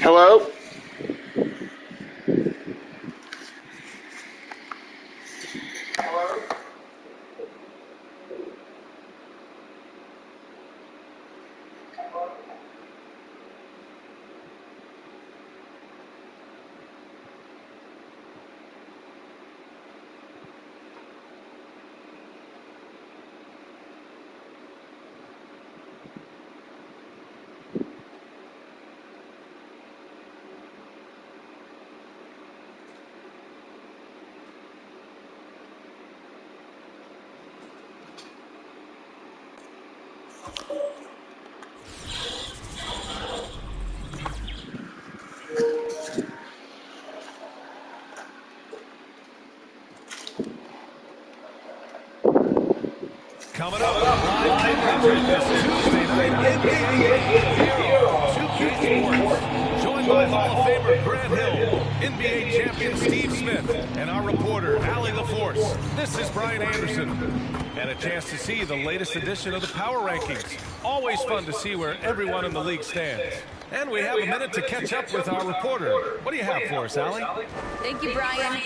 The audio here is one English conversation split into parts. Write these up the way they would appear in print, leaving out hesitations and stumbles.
Hello? Coming up, live coverage this Tuesday night NBA 2K Sports. Joined by Hall of Famer Grant Hill, NBA champion Steve Smith, and our reporter, Allie LaForce. This is Brian Anderson. And a chance to see the latest edition of the Power Rankings. Always fun to see where everyone in the league stands. And we have a minute to catch up with our reporter. What do you have for us, Allie? Thank you, Brian.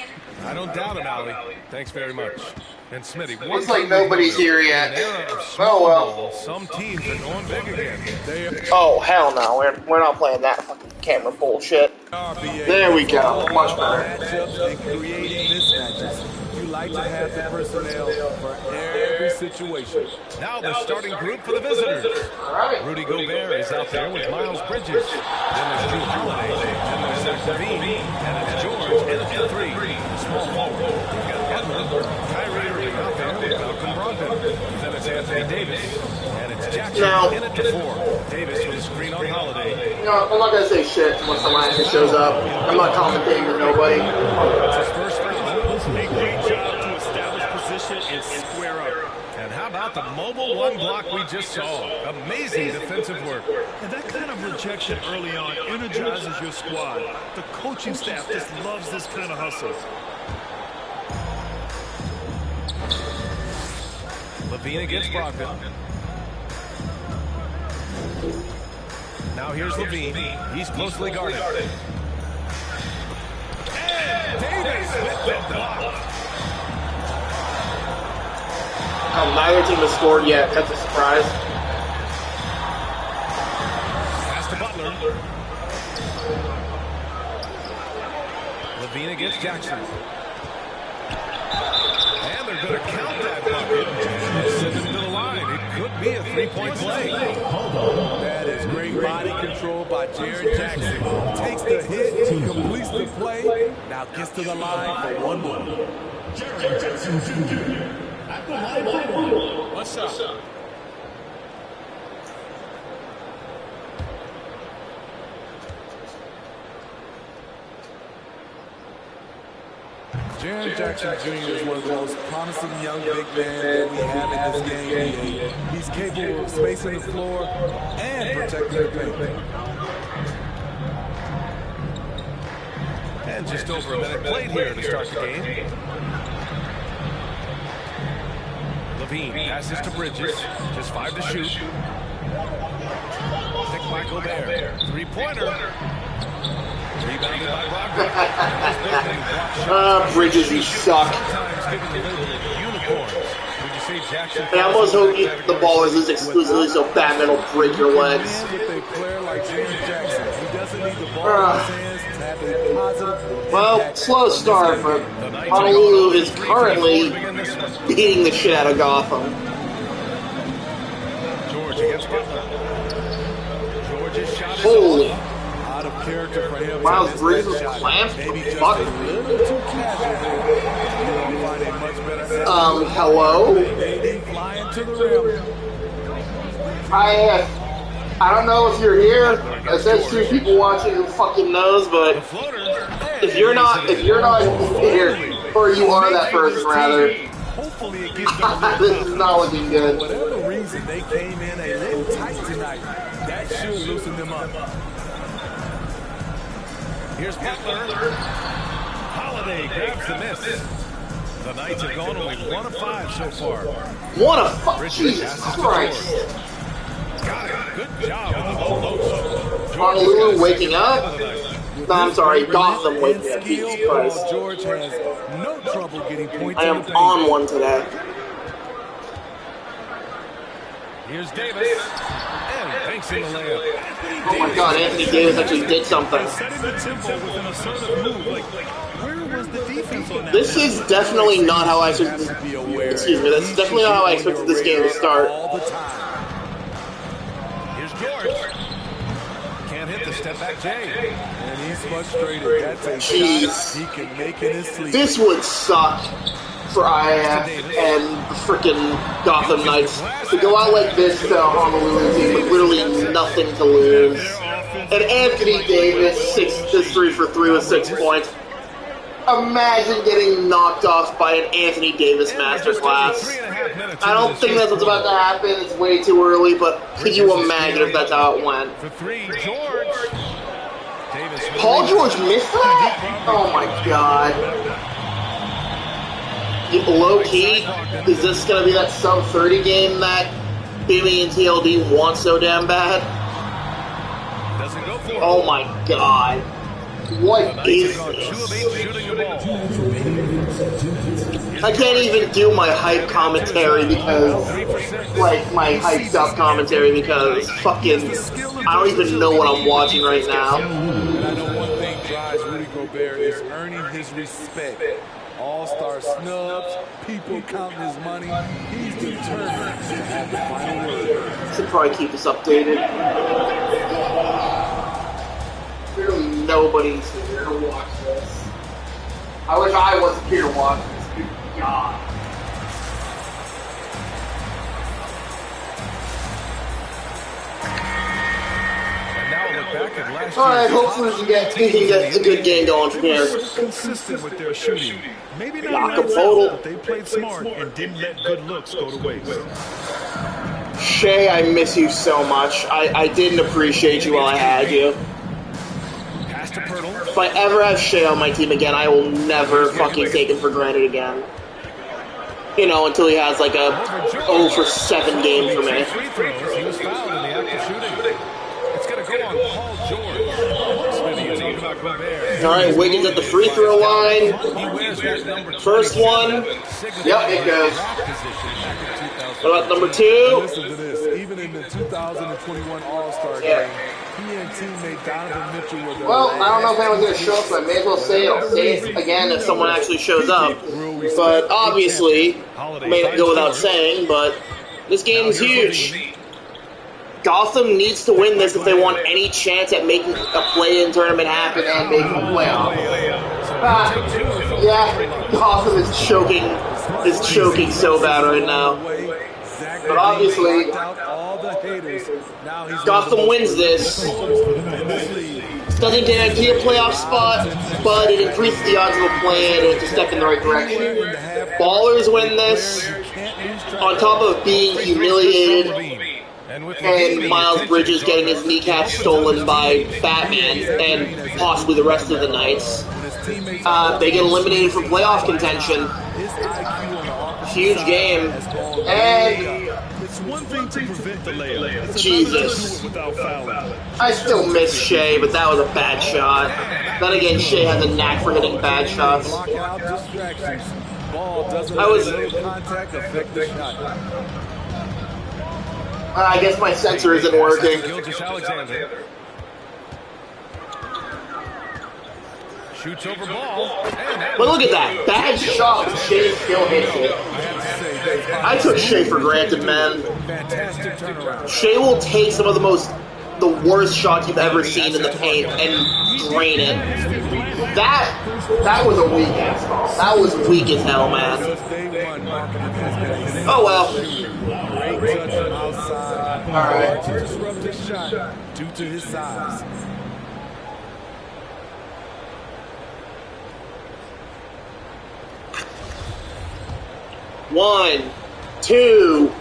I don't doubt it, Allie. Thanks very much. And Smitty, Looks like nobody's here yet. Oh well. Some teams are going big again. Oh hell no, we're not playing that fucking camera bullshit. There we go. Much better. Matchups and creating mismatches. You like to have the personnel for every situation. Now the starting group for the visitors. Rudy Gobert is out there with Miles Bridges. Then there's Drew Holiday. Then there's Zach LaVine. And it's George in at 3. Small forward. You've got Butler, Kyrie Irving out there with Malcolm Brogdon. Then it's Anthony Davis. And it's Jackson in at 4. Davis with a screen on Holiday. No, I'm not gonna say shit once the lineup shows up. I'm not commentating with nobody. It's his first foul. A great job to establish position and square up. And how about the mobile one block we just saw? Amazing defensive work. And that kind of rejection early on energizes your squad. The coaching staff just loves this kind of hustle. LaVine against Brogdon. Now here's LaVine. He's closely guarded. And Davis with the block. Neither team has scored yet. That's a surprise. Pass to Butler. LaVine against Jackson. And they're going to count that bucket. Send him to the line. It could be a three-point play. That is great body control by Jaren Jackson. Takes the hit, completes the play, now gets to the line for one more. Jaren Jackson Jr. at the line for one. What's up? Jaren Jackson Jr. is one of the most promising young big men that we have in this game. He's capable of spacing the floor and protecting the paint. And just over a minute played here to start the game. LaVine passes to Bridges. Just 5 to shoot. Picked by Gobert. Three-pointer. Rebounded by Brogdon. Bridges, you suck. I almost hope the ball is exclusively so Batman will break your legs. Well, slow start, but Honolulu is currently beating the shit out of Gotham. George against Butler. George's shot is Holy. Out of character for him. Miles Bridges clamped the fuck. Hello? I don't know if you're here. It says 2 people watching, who fucking knows, but if you're not here, or you are that person rather, this is not looking good. Whatever reason they came in a little tight tonight, that should loosen them up. Here's Butler. Holiday grabs the miss. The Knights have gone only 1 of 5 so far. 1 of 5? Jesus Christ. Got it. Good job with the low post. Honolulu waking up? No, I'm sorry, Gotham waking up. Jesus Christ. George has no trouble getting points. I am on one today. Here's Davis. And banks in the layup. Oh my god, Anthony Davis actually did something. Setting the tempo with an assertive move. Like, where was the defense on that? This is definitely not how I expected. Excuse me, that's definitely not how I expected this game to start. Here's George. Can't hit the step back Jay. And he's frustrated. That's a shot he can make in his sleep. This would suck for IF and the freaking Gotham Knights to go out like this to a Honolulu team with literally nothing to lose. And Anthony Davis, 3 for 3 with 6 points. Imagine getting knocked off by an Anthony Davis masterclass. I don't think that's what's about to happen. It's way too early, but could you imagine if that's how it went? For 3, George. Paul George missed that? Oh my god. Low key, is this going to be that sub 30 game that Bimmy and TLD want so damn bad? Oh my god. What is this? I can't even do my hype commentary because, like, my hyped up commentary because fucking, I don't even know what I'm watching right now. And I know one thing drives Rudy Gobert is earning his respect. All-star snubs, people counting his money. He's determined to have the final word. Should probably keep this updated. Clearly nobody's here to watch this. I wish I wasn't here to watch this. Good God. Alright, hopefully we can get a good game going from here. Consistent with their shooting. Maybe not Lock 'em lights total. out, but they played smart and didn't let good looks go to waste. Shay, I miss you so much. I didn't appreciate you while I had you. If I ever have Shay on my team again, I will never fucking take him for granted again. You know, until he has like a 0 for 7 game for me. He was fouled in the act of shooting. It's going to go on Paul George. Alright, Wiggins at the free throw line. First one. Yep, it goes. What about number 2? Listen to this. Even in the 2021 All-Star game, he and teammate Donovan Mitchell were the well, I don't know if anyone's going to show up, so I may as well say it. I'll say it again if someone actually shows up. But obviously, may not go without saying, but this game is huge. Gotham needs to win this if they want any chance at making a play-in tournament happen and making a playoff. Yeah, Gotham is choking so bad right now. But obviously, Gotham wins this. Doesn't guarantee a playoff spot, but it increases the odds of a play-in and to step in the right direction. Ballers win this, on top of being humiliated and Miles Bridges getting his kneecap stolen by Batman and possibly the rest of the Knights. They get eliminated from playoff contention. Huge game. And It's one thing to prevent the layup. Jesus. Without fouling. I still miss Shea, but that was a bad shot. Then again, Shea has a knack for hitting bad shots. I guess my sensor isn't working. Shoots over ball. But look at that. Bad shot. Shea still hits it. I took Shea for granted, man. Shea will take some of the worst shots you've ever seen in the paint and drain it. That was a weak ass ball. That was weak as hell, man. Oh well. Alright. Due to his size. One, 2,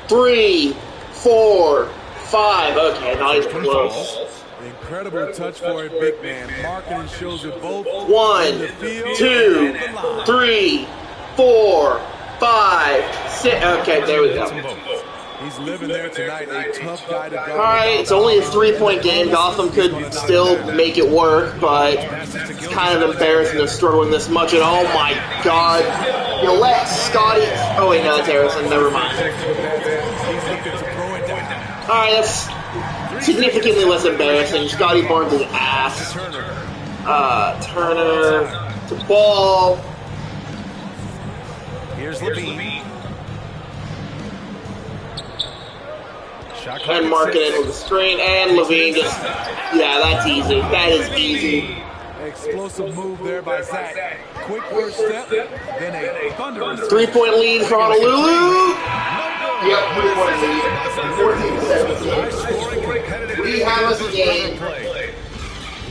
3, 4, 5. Okay, not even close. Incredible touch for a big man. Marketing shows it both. 1, 2, 3, 4, 5, 6. Okay, there we go. He's living there tonight, a tough guy to go. Alright, it's only a 3-point game. Gotham could still make it work, but it's kind of embarrassing to struggle in this much. And oh my god, you let Scotty. Oh wait, no, that's Harrison. Never mind. Alright, that's significantly less embarrassing. Scotty Barnes' ass. Turner to Ball. Here's Levine. And marking it with the screen, and Levine just, yeah, that's easy. That is easy. Explosive move there by Zach. Quick first step, then a thunderous 3-point lead for Honolulu. Yep, 3-point lead. 14-17. We have us a game.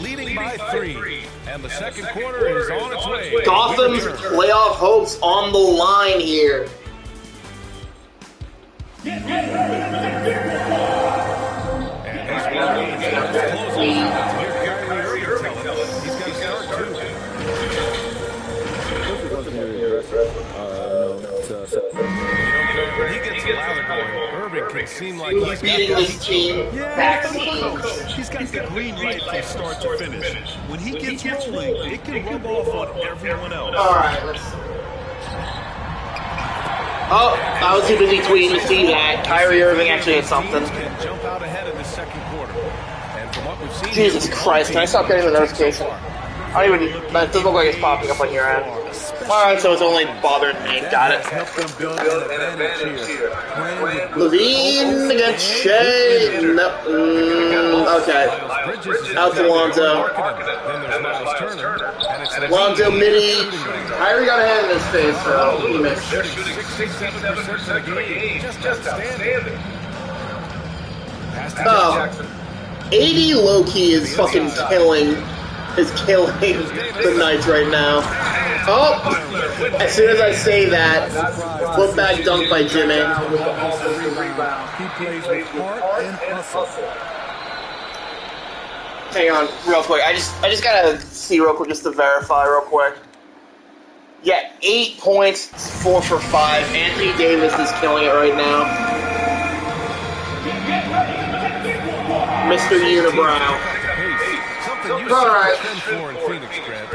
Leading by 3, and the second quarter is on its way. Gotham's playoff hopes on the line here. When he gets louder going, Irving can seem like he's Beating this team vaccines. He's got the green light from start to finish. When he gets rolling, it can rub off on everyone else. Alright, let's see. Oh, I was too busy tweeting to see that. Kyrie Irving actually had something. Jump out ahead in the second quarter. And from what we've seen, Jesus Christ, can I stop getting the notification? I don't even, that doesn't look like it's popping up on your end. Alright, so it's only bothering me. Got it. Levine against Shea. No, okay. Out to Lonzo. Lonzo midi. Kyrie got a hand in his face, so he missed. 67% Oh. 80 low-key is fucking killing the Knights right now. Oh! As soon as I say that, flip back dunk by Jimmy. He plays with heart and hustle. Hang on, real quick. I just gotta see real quick, just to verify real quick. Yeah, 8 points, 4 for 5. Anthony Davis is killing it right now. Mr. Unibrow. Alright.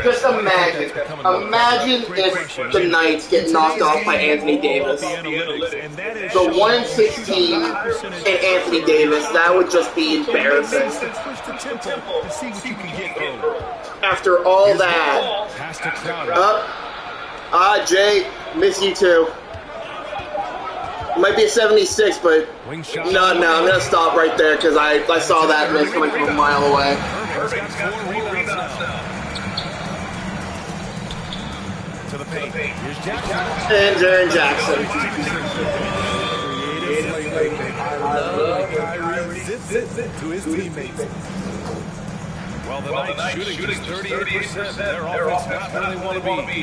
Just imagine. Imagine if the Knights get knocked off by Anthony Davis. The 1-16 and Anthony Davis, that would just be embarrassing. After all that. Jay, miss you too. Might be a 76, but no, I'm gonna stop right there because I saw that miss coming from a mile away. And Jaren Jackson. To his teammates. Well, the Knights shooting just 38%. Their offense not where they want to be.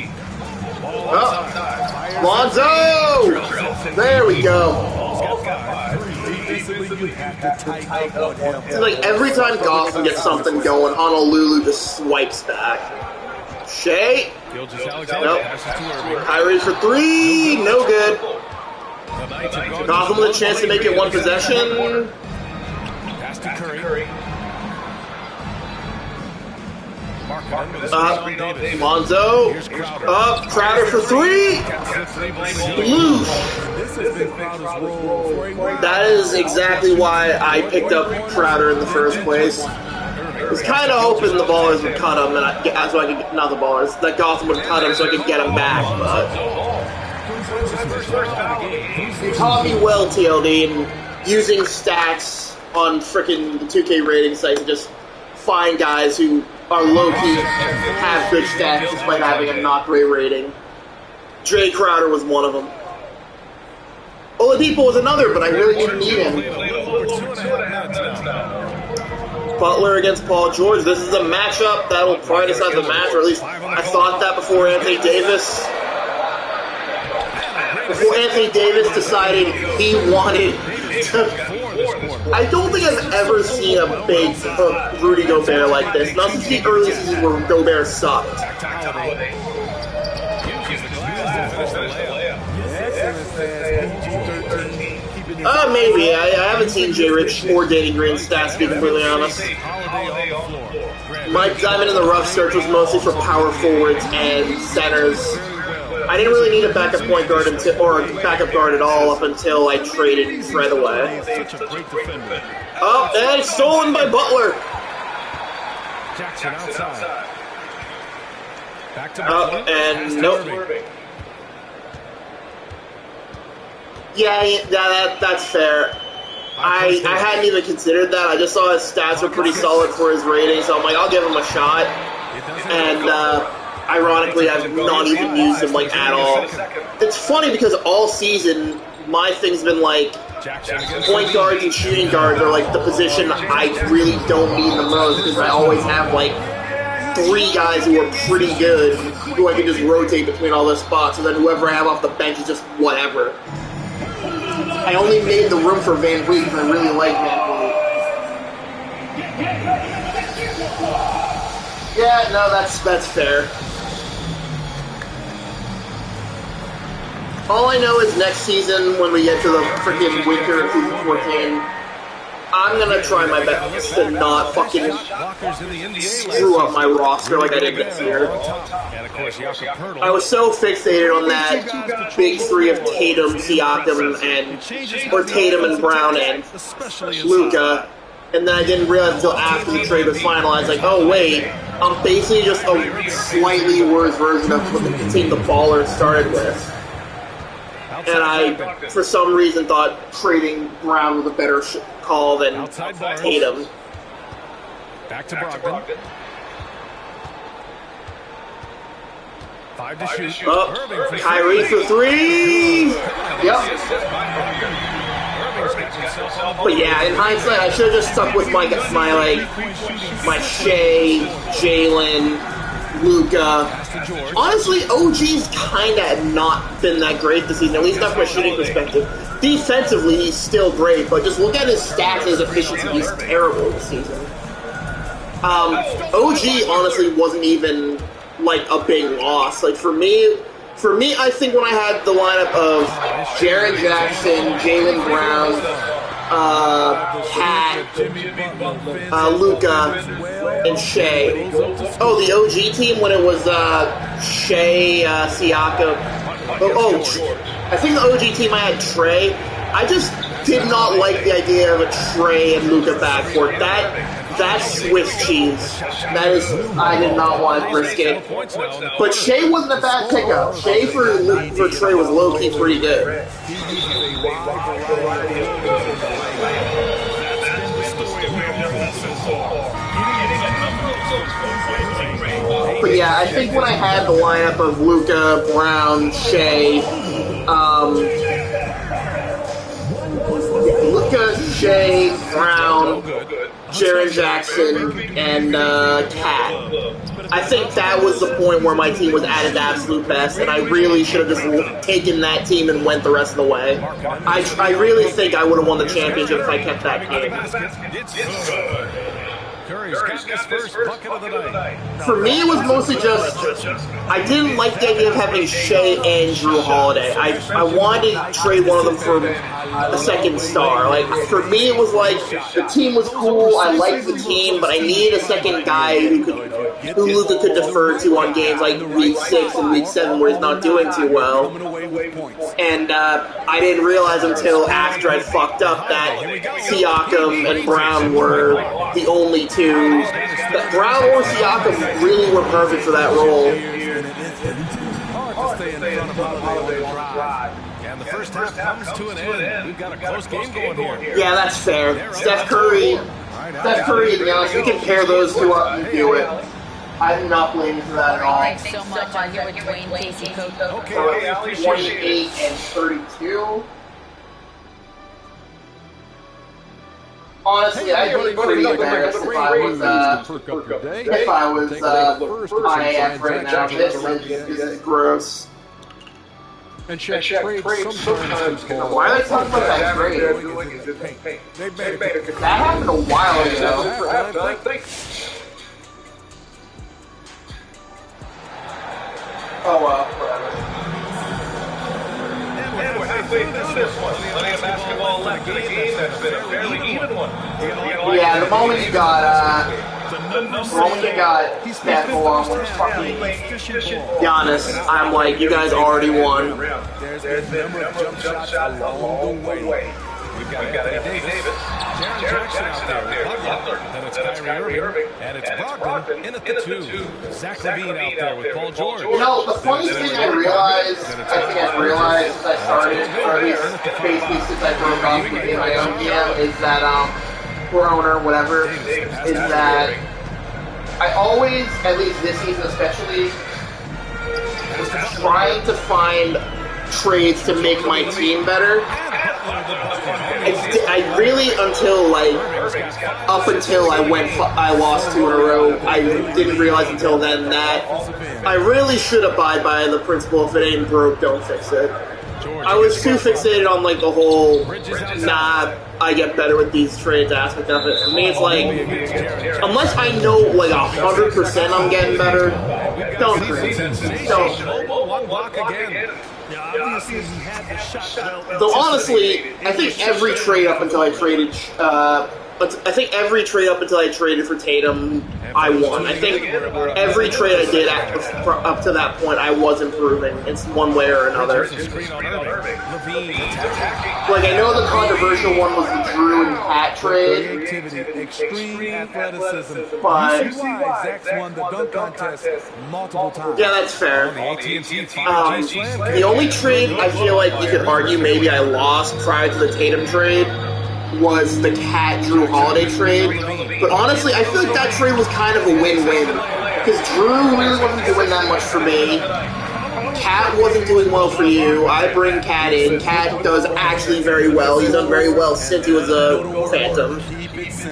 Lonzo! There we go. It's like every time Gotham gets something going, Honolulu just swipes back. Shea? Nope. Kyrie for 3. No good. Gotham with a chance to make it one possession. Pass to Curry. Lonzo. Crowder for 3. Loose. That is exactly why I picked up Crowder in the first place. I was kind of hoping the Ballers would cut him, and not the Ballers, that Gotham would cut him so I could get him back, but you taught me well, TLD, and using stats on frickin' the 2K rating site to just find guys who are low-key, have good stats despite having a not great rating. Jay Crowder was one of them. Oladipo was another, but I really didn't need him. Butler against Paul George. This is a matchup that will probably decide the match, or at least I thought that before Anthony Davis. Before Anthony Davis decided he wanted to. I don't think I've ever seen a big Rudy Gobert like this. Not since the early season where Gobert sucked. Maybe. I haven't seen Jay Rich or Danny Green's stats, to be completely honest. My diamond in the rough search was mostly for power forwards and centers. I didn't really need a backup point guard or backup guard at all up until I traded Fred away. Oh, and it's stolen by Butler. Jackson outside. Back to Butler. And nope. Yeah, that's fair. I hadn't even considered that. I just saw his stats were pretty solid for his rating, so I'm like, I'll give him a shot. And ironically, I've not even used him like at all. It's funny because all season my thing's been like point guards and shooting guards are like the position I really don't need the most because I always have like 3 guys who are pretty good who I can just rotate between all those spots, and then whoever I have off the bench is just whatever. I only made the room for Van Vliet because I really like Van Vliet. Yeah, no, that's fair. All I know is next season, when we get to the freaking winter of season 14, I'm gonna try my best to not fucking screw up my roster like I did this year. I was so fixated on that big 3 of Tatum, Siakam, or Tatum and Brown and Luka, and then I didn't realize until after the trade was finalized, like, oh wait, I'm basically just a slightly worse version of the team the Ballers started with. And I, for some reason, thought trading Brown was a better call than Tatum. Back to Brogdon. 5 to shoot. Oh, Kyrie for 3! Yep. But yeah, in hindsight, I should have just stuck with my Shea, Jalen, Luka. Honestly, OG's kind of not been that great this season, at least not from a shooting perspective. Defensively, he's still great, but just look at his stats and his efficiency, he's terrible this season. OG honestly wasn't even like a big loss. Like for me, I think when I had the lineup of Jaren Jackson, Jaylen Brown, Cat, Luka, and Shea. Oh, the OG team when it was Shea, Siakam. I think the OG team I had Trey. I just did not like the idea of a Trey and Luka backcourt. That's Swiss cheese. That is, I did not want to risk it. But Shea wasn't a bad pickup. Shea for Trey was low-key pretty good. But yeah, I think when I had the lineup of Luka, Brown, Shea, Shea, Brown, Jaren Jackson, and Cat. I think that was the point where my team was at its absolute best, and I really should have just taken that team and went the rest of the way. I really think I would have won the championship if I kept that game. For me, it was mostly just, I didn't like the idea of having Shea and Drew Holiday. I wanted to trade one of them for a second star. Like, for me, it was like, the team was cool, I liked the team, but I needed a second guy who Luka could defer to on games like Week 6 and Week 7 where he's not doing too well. And I didn't realize until after I fucked up that Siakam and Brown were the only two. That Brown or Siakam really were perfect for that role. And the first half comes to an end. We've got a close game going here. Yeah, that's fair. Steph Curry, to be honest, we can pair those two up and do it. I'm not blaming for that at all. Thanks so much. I'm here with Dwayne Casey, Coach. Okay, 28 and 32. Honestly, I'd be pretty embarrassed if I was IAF right now. This is gross. And check trade sometimes. Why are they talking about that trade? That happened a while ago. Oh well, whatever. Plenty of basketball left in the game. That's been a fairly even one. Yeah, the moment you got Steph along with fucking Giannis, I'm like, you guys already won. There's been a number of jump shots along the way. We've got Anthony Davis, Jaren Jackson out there, Butler, then it's Kyrie Irving, and it's Brogdon in at the 2. Zach LaVine out there with Paul George. You know, the funny thing I realized since I started, or at least basically since I broke off with my own GM, is that, or owner, whatever, is that I always, at least this season especially, was trying to find trades to make my team better. I really, up until I lost 2 in a row, I didn't realize until then that I really should abide by the principle, if it ain't broke, don't fix it. I was too fixated on like the whole, I get better with these trades aspect of it. For me, it's like, unless I know like 100% I'm getting better, don't trade. Though honestly, I think every trade up until I traded, for Tatum, I won. I think every trade I did up to that point, I was improving in one way or another. Like, I know the controversial one was the Drew and Pat trade, Extreme athleticism. but Zach's won the dunk contest multiple times. yeah, that's fair. The only trade I feel like you could argue maybe I lost prior to the Tatum trade was the Cat Drew Holiday trade. But honestly, I feel like that trade was kind of a win-win. Because Drew really wasn't doing that much for me. Cat wasn't doing well for you. I bring Cat in. Cat does actually very well. He's done very well since he was a Phantom.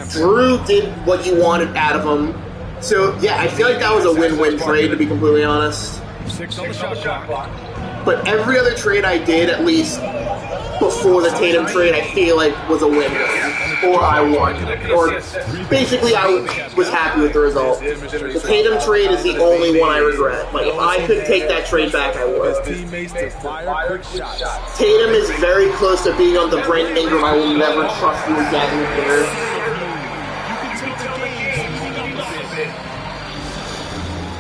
Drew did what you wanted out of him. So, yeah, I feel like that was a win-win trade, to be completely honest. 6 on the shot clock. But every other trade I did, at least before the Tatum trade, I feel like was a win. Or I won. Or basically I was happy with the result. The Tatum trade is the only one I regret. Like, if I could take that trade back, I would. Tatum is very close to being on the Brandon Ingram, I will never trust you again here.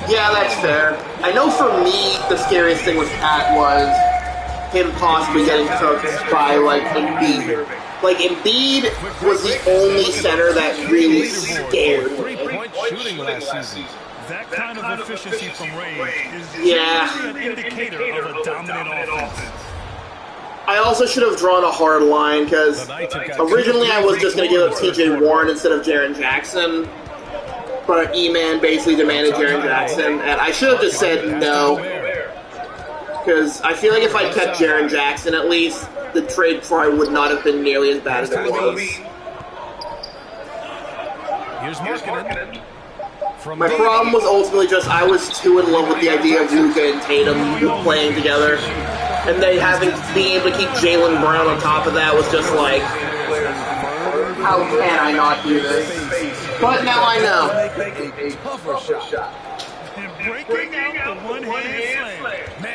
Yeah, that's fair. I know for me, the scariest thing with Pat was him possibly getting cooked by, like, Embiid. Like, Embiid was the only center that really scared me. 3-point shooting last season. That kind of efficiency from range is Yeah. an indicator of a dominant offense. I also should have drawn a hard line, because originally I was just going to give up TJ Warren instead of Jaren Jackson. But E-Man basically demanded Jaren Jackson, and I should have just said no. Because I feel like if I kept Jaren Jackson at least, the trade probably would not have been nearly as bad as it was. Here's Markkanen. My problem was ultimately just I was too in love with the idea of Luka and Tatum playing together. And then being able to keep Jaylen Brown on top of that was just like, how can I not do this? But now I know.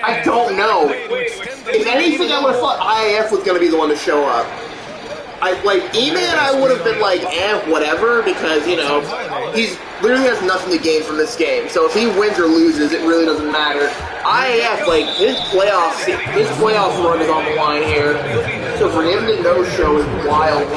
I don't know. If anything, I would have thought IAF was going to be the one to show up. E-Man, I would have been like, whatever, because, you know, he's literally has nothing to gain from this game. So if he wins or loses, it really doesn't matter. IAF, like, his playoff run is on the line here. So for him to no-show is wild.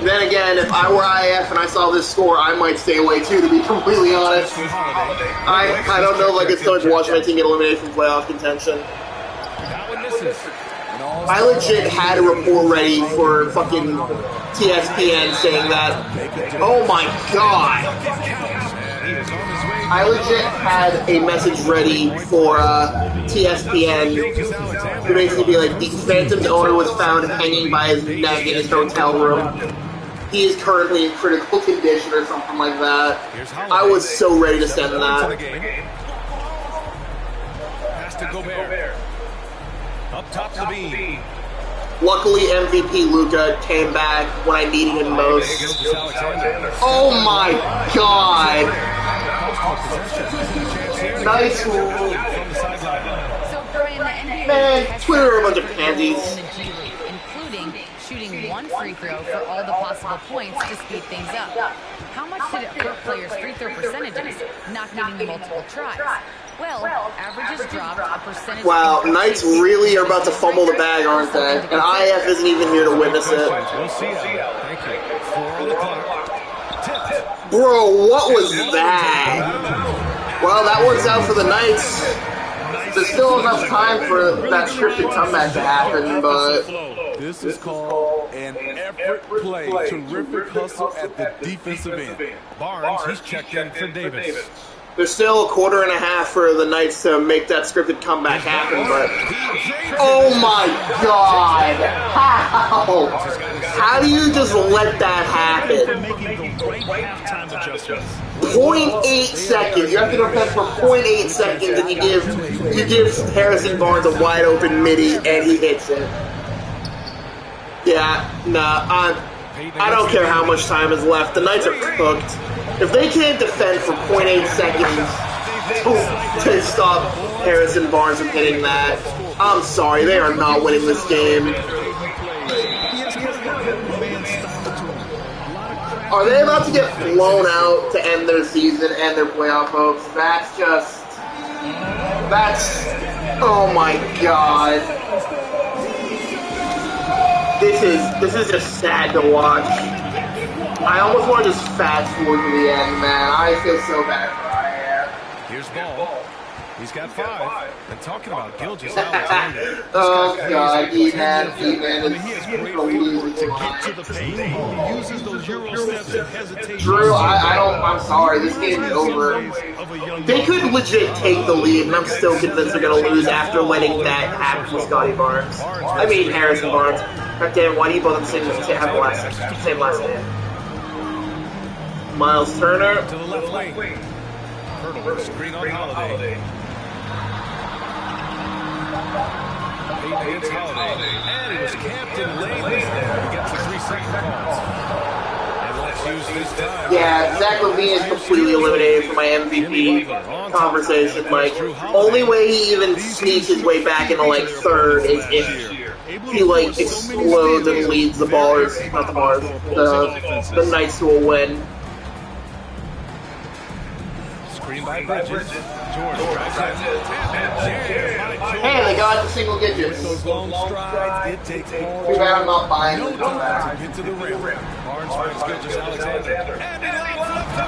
Then again, if I were IF and I saw this score, I might stay away too, to be completely honest. I don't know if I could still watch my team get eliminated from playoff contention. I legit had a report ready for fucking TSPN saying that, oh my god. I legit had a message ready for TSPN to basically be like, the Phantom's owner was found hanging by his neck in his hotel room. He is currently in critical condition or something like that. I was so ready to send that. Pass to Gobert. Up top to Bean. Luckily, MVP Luka came back when I needed him most. Oh my god! Nice. So, Brian, the NBA Man, has Twitter are a bunch of in pansies. the G League, including shooting one free throw for all the possible points to speed things up. How much did it hurt players' free throw percentages, not getting the multiple tries? Well, averages dropped a percentage. Wow, Knights really are about to fumble the bag, aren't they? And IF isn't even here to witness it. We'll see how. Thank you. 4 on the clock. Bro, what was that? Well, that works out for the Knights. There's still enough time for that scripted comeback to happen, but This is called an effort play. Terrific hustle at the defensive end. Barnes, he's checked in for Davis. there's still a quarter and a half for the Knights to make that scripted comeback happen, but oh my god! How? How do you just let that happen? Making the right halftime adjustments. 0.8 seconds. You have to defend for 0.8 seconds, and you give Harrison Barnes a wide open midi, and he hits it. Yeah, nah, I don't care how much time is left. The Knights are cooked. If they can't defend for 0.8 seconds to stop Harrison Barnes from hitting that, I'm sorry, they are not winning this game. Are they about to get blown out to end their season and their playoff hopes? Oh my god. This is just sad to watch. I almost want to just fast forward to the end, man. I feel so bad for IF. Here's Ball. He's got 5. And talking about Gilgis Alexander. Oh god, E-Man He has great footwork to get to the paint. He uses those Euro steps and hesitations. Drew, I'm sorry, this game's over. They could legit take the lead, and I'm still convinced they're gonna lose after letting that happen with Scotty Barnes. I mean Harrison Barnes. God damn, why do you both have the same last name? Miles Turner. To the left wing. Hurdle, screen on Holiday. Peyton hits Holiday. And he was camped in lane there. He gets a 3-second pause. And let's use this time. Yeah, Zach LaVine is completely eliminated from my MVP conversation. Like, only way he even sneaks his way back into, like, third is if he, like, explodes and leads the Ballers, not the Ballers, the Knights to a win. Screen by Bridges. George drives in. Hey, they got the single digits. Those long strides, it takes Too bad I'm not buying no the time comeback. to get to the rim. Barnes finds Gilgis Alexander. And he lines up the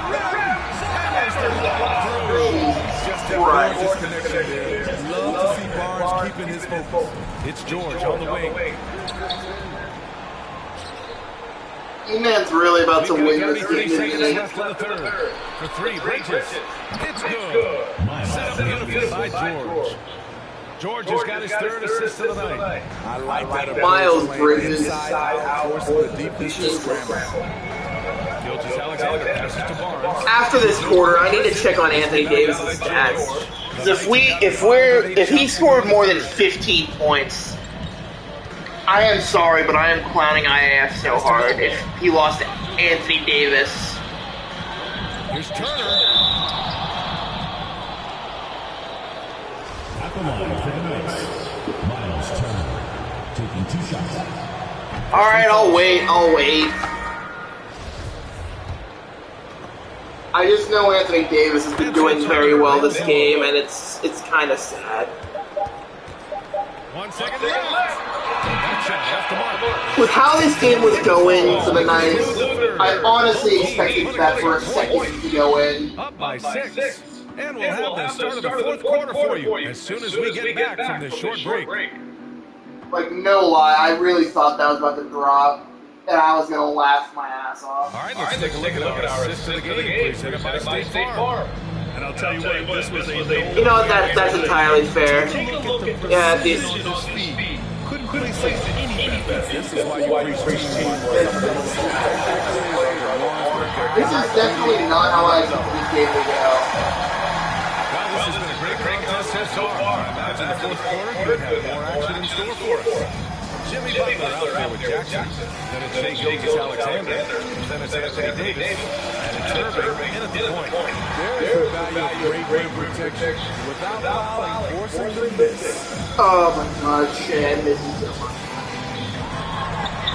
Just that Right. Barnes' connection there. Love to see Barnes keeping his focus. It's George on the wing. E-Man's really about to win this 33 game, seconds isn't he? left on the third. For 3, Bridges. It's good. Set up beautifully by George. George has got his 3rd assist of the night. I like that. Miles Bridges. Inside out, forcing the defense to scramble. Gilgis Alexander passes to Barnes. After this quarter, I need to check on Anthony Davis's stats. 'Cause if he scored more than 15 points, I am sorry, but I am clowning IAF so hard if he lost to Anthony Davis. Here's Turner. At the line for the Knights, Miles Turner taking 2 shots. Alright, I'll wait. I just know Anthony Davis has been doing very well this game, and it's kind of sad. 1 second left. That shot off the mark. With how this game was going for the Knights, I honestly expected that for a second to go in. Up by 6. And we'll have the start of the 4th quarter for you as soon as we get back from this short break. Like, no lie, I really thought that was about to drop, and I was going to laugh my ass off. All right, let's take a look at our assist of the game. Presented by State Farm. And I'll tell you what, this was a You know what, that's entirely fair. Yeah, couldn't place it any better. This is why you preach teamwork. this is definitely not how I expected this game to go. Well, this has been a great contest so far. I imagine the 4th quarter could have more action in store for us. Jimmy Butler out there with Jackson. Then it's Shea Gilgis Alexander. Then it's Anthony Davis. And Irving in at the point. There's the value of great rim protection without fouling, forcing the miss. Oh my God, Shan misses so much.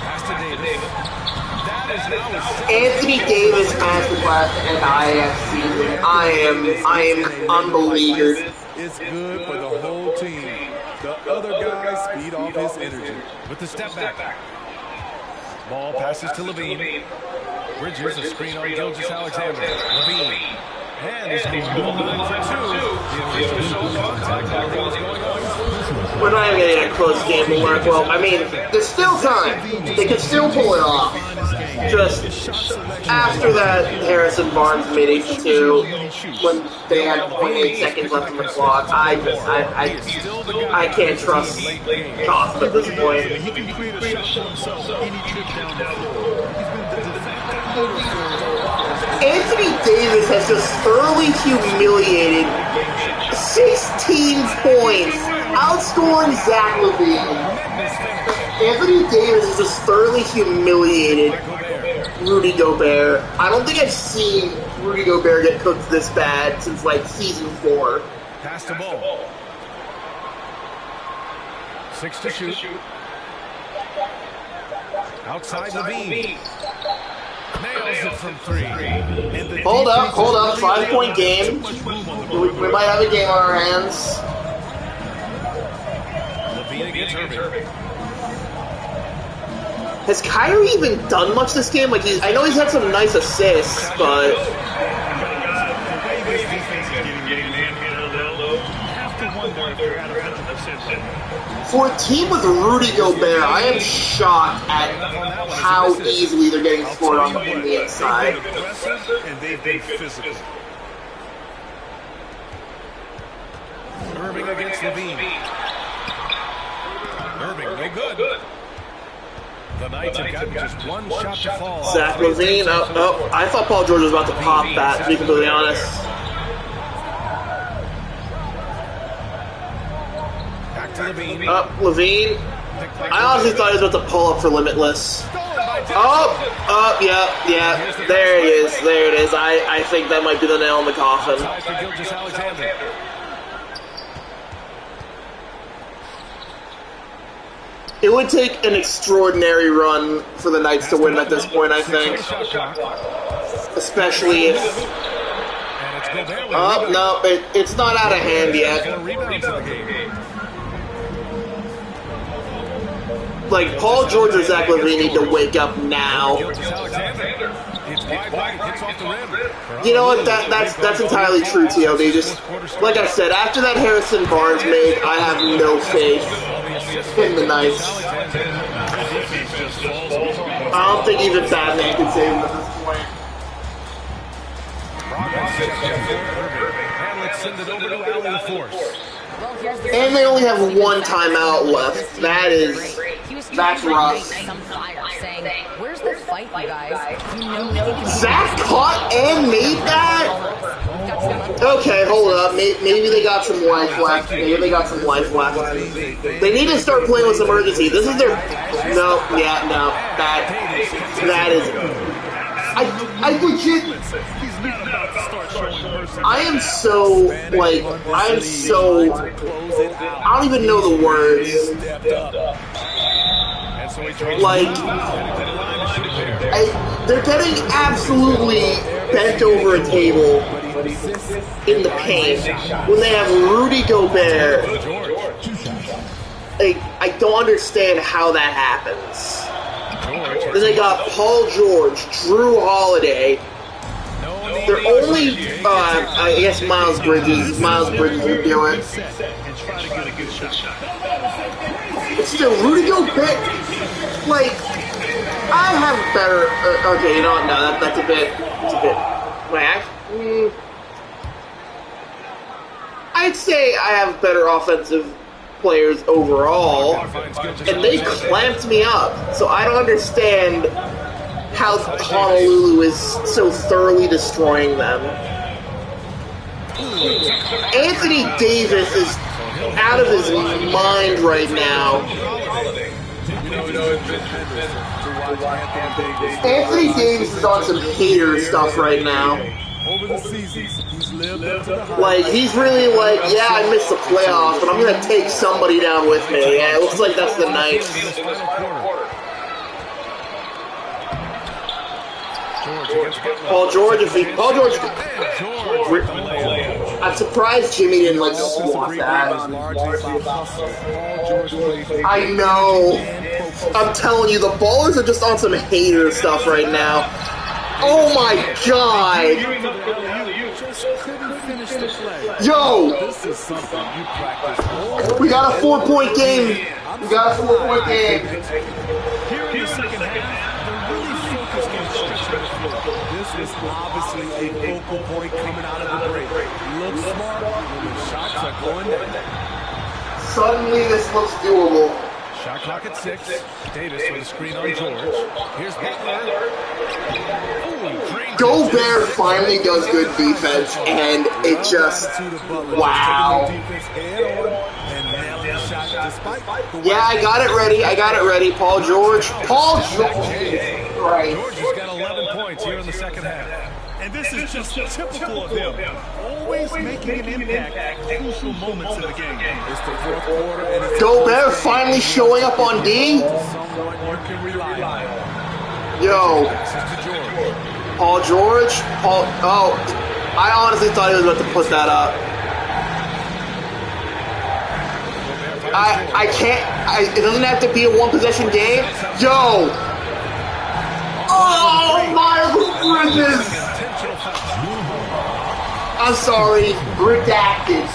Pass to Davis. That is now Anthony Davis masterclass and IF season. I am unbelievable. It's good for the whole team. The other guys feed off his energy. with the step back. Ball passes to Levine. Bridges, a screen on Gilgeous Alexander. Levine. And he's going to line for two. The official shows contact. Everything's going on. We're not even getting a close game to work. Well, I mean, there's still time. They could still pull it off. Just after that, Harrison Barnes made H2 when they had 0.8 seconds left on the clock. I can't trust Gotham at this point. He can create a shot for himself any trip down the floor. He's been the de facto Anthony Davis has just thoroughly humiliated 16 points, outscoring Zach LaVine. Anthony Davis has just thoroughly humiliated Rudy Gobert. I don't think I've seen Rudy Gobert get cooked this bad since like season 4. Pass the ball. 6 to shoot. Outside Levine. Nails it from 3. Hold up, 5-point game. We might have a game on our hands. Levine against Irving. Has Kyrie even done much this game? Like I know he's had some nice assists, but for a team with Rudy Gobert, I am shocked at how easily they're getting scored on the inside. and they've been physical. Irving against Levine. Irving, no good. The Knights have gotten just one shot to fall. Zach LaVine, I thought Paul George was about to pop that, to be completely honest. Back to Levine. Levine. I honestly thought he was about to pull up for Limitless. Yeah. There it is. I think that might be the nail in the coffin. Outside for Gilgeous Alexander. It would take an extraordinary run for the Knights to win at this point, I think. Especially if... No, it's not out of hand yet. Like, Paul George or Zach LaVine need to wake up now. You know what? That's entirely true, T.O.D. Just, like I said, after that Harrison Barnes made, I have no faith in the Knights. I don't think even Batman can save him at this point. And they only have one timeout left. That's rough. Where's the fight, you guys? Zach caught and made that? Okay, hold up. Maybe they got some life left. They need to start playing with some urgency. This is their... No. That is... I legit... I don't even know the words. Like, they're getting absolutely bent over a table in the paint when they have Rudy Gobert. I don't understand how that happens. Then they got Paul George, Drew Holiday. They're only, I guess Miles Bridges would do it. It's still Rudy Gobert. Like, I have better. Okay, you know what? No, that's a bit. Wait, I'd say I have better offensive players overall, and they clamped me up. So I don't understand how Honolulu is so thoroughly destroying them. Anthony Davis is out of his mind right now. Anthony Davis is on some hater stuff right now. Over the seasons, he's lived up to the hype. Like, he's really like, yeah, I missed the playoffs, but I'm going to take somebody down with me. Yeah, it looks like that's the night. Paul George, I'm surprised Jimmy didn't like swat that. I know. I'm telling you, the Ballers are just on some hater stuff right now. Oh my God! Yo! We got a 4-point game. We got a 4-point game. Here in the second half, they're really focused on stretching the floor. This was obviously a focal point coming out of the break. Looks smart when the shots are going down. Suddenly this looks doable. Shot clock at 6. Davis with a screen on George. Here's Butler. Gobert finally does good defense, and it just, wow. Yeah, I got it ready. Paul George. Right. George has got 11 points here in the second half. And this is just typical of him. Always making an impact at crucial moments in the game. It's the fourth quarter, and Gobert finally showing up on D. Yo. Paul George. Oh, I honestly thought he was about to put that up. I can't. It doesn't have to be a one-possession game. Yo. Oh, Miles Bridges. I'm sorry. Redacted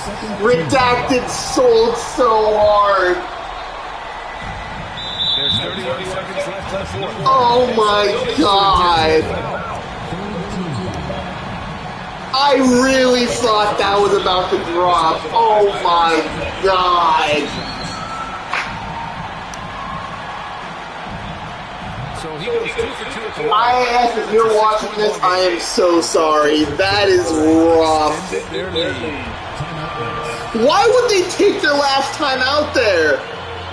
sold so hard. There's 31 seconds left. Oh my God. I really thought that was about to drop. Oh my God. So he goes 2 for 2 at the line. IAS, if you're watching this, I am so sorry. That is rough. Why would they take their last time out there?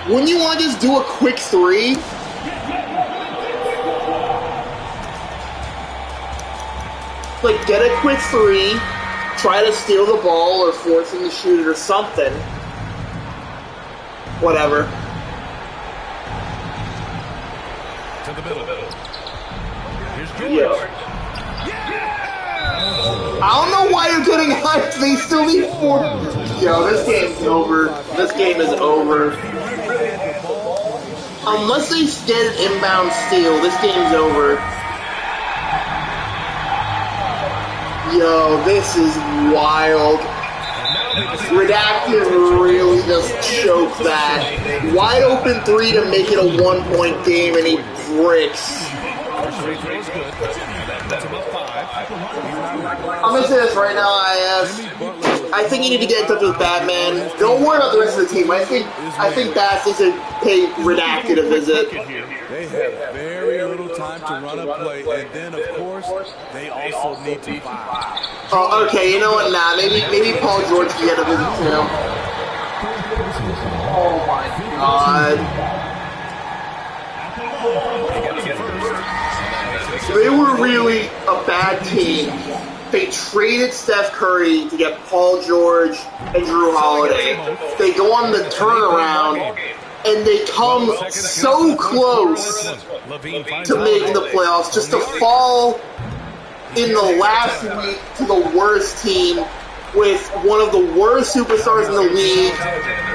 Wouldn't you want to just do a quick 3? Like, get a quick 3, try to steal the ball or force him to shoot it or something. Whatever. To the middle. Here's George. Yeah. I don't know why you're getting hyped. They still need 4. Yo, this game's over. This game is over. Unless they get an inbound steal, this game's over. Yo, this is wild. Redacted really just choked that. Wide open 3 to make it a 1-point game, and he bricks. I'm gonna say this right now, I think you need to get in touch with Batman. Don't worry about the rest of the team. I think Bats needs to pay Redacted a visit. They have very little time to run a play, and then of course they also need to fire. Oh, okay. You know what? Nah, maybe Paul George can get a visit too. Oh my God. They were really a bad team. They traded Steph Curry to get Paul George and Drew Holiday. They go on the turnaround, and they come so close to making the playoffs, just to fall in the last week to the worst team with one of the worst superstars in the league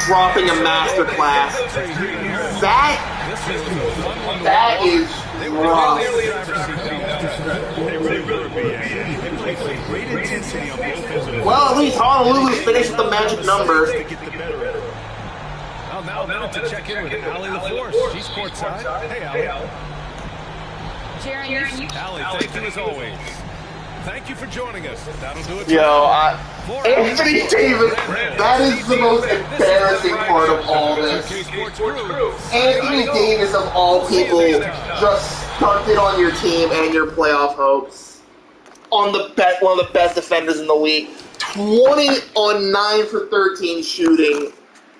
dropping a masterclass. That is rough. Well, at least Honolulu's finished with the magic number. Well, now a minute to check in with Allie LaForce. She's courtside. Hey, Allie. Jaron, Allie, thank you as always. Thank you for joining us. That'll do it. Yo, Anthony Davis, that is the most embarrassing part of all this. Anthony Davis, of all people, just stunted on your team and your playoff hopes. On the one of the best defenders in the league. 20 on 9 for 13 shooting.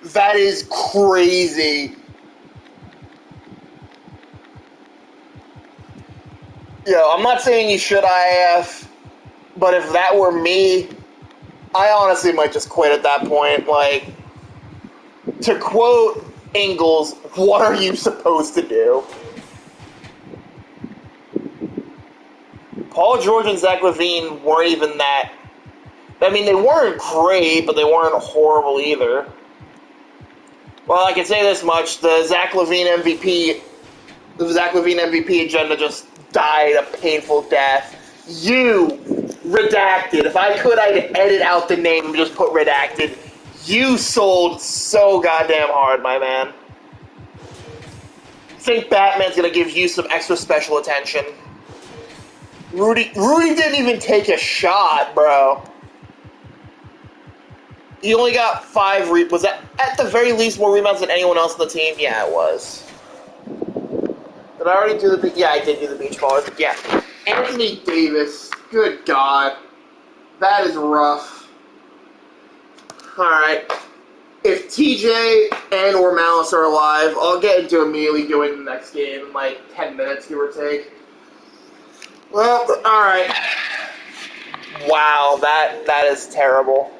That is crazy. Yo, I'm not saying you should IAF, but if that were me, I honestly might just quit at that point. Like, to quote Ingles, what are you supposed to do? Paul George and Zach LaVine weren't even that. I mean, they weren't great, but they weren't horrible either. Well, I can say this much: the Zach LaVine MVP agenda just died a painful death. You redacted. If I could, I'd edit out the name and just put redacted. You sold so goddamn hard, my man. I think Batman's gonna give you some extra special attention. Rudy didn't even take a shot, bro. He only got 5 was that at the very least more rebounds than anyone else on the team? Yeah, it was. Did I already do the... Yeah, I did do the beach ballers. Yeah. Anthony Davis. Good God. That is rough. Alright. If TJ and or Malice are alive, I'll get into immediately doing the next game in like 10 minutes, give or take. Well, alright. Wow, that is terrible.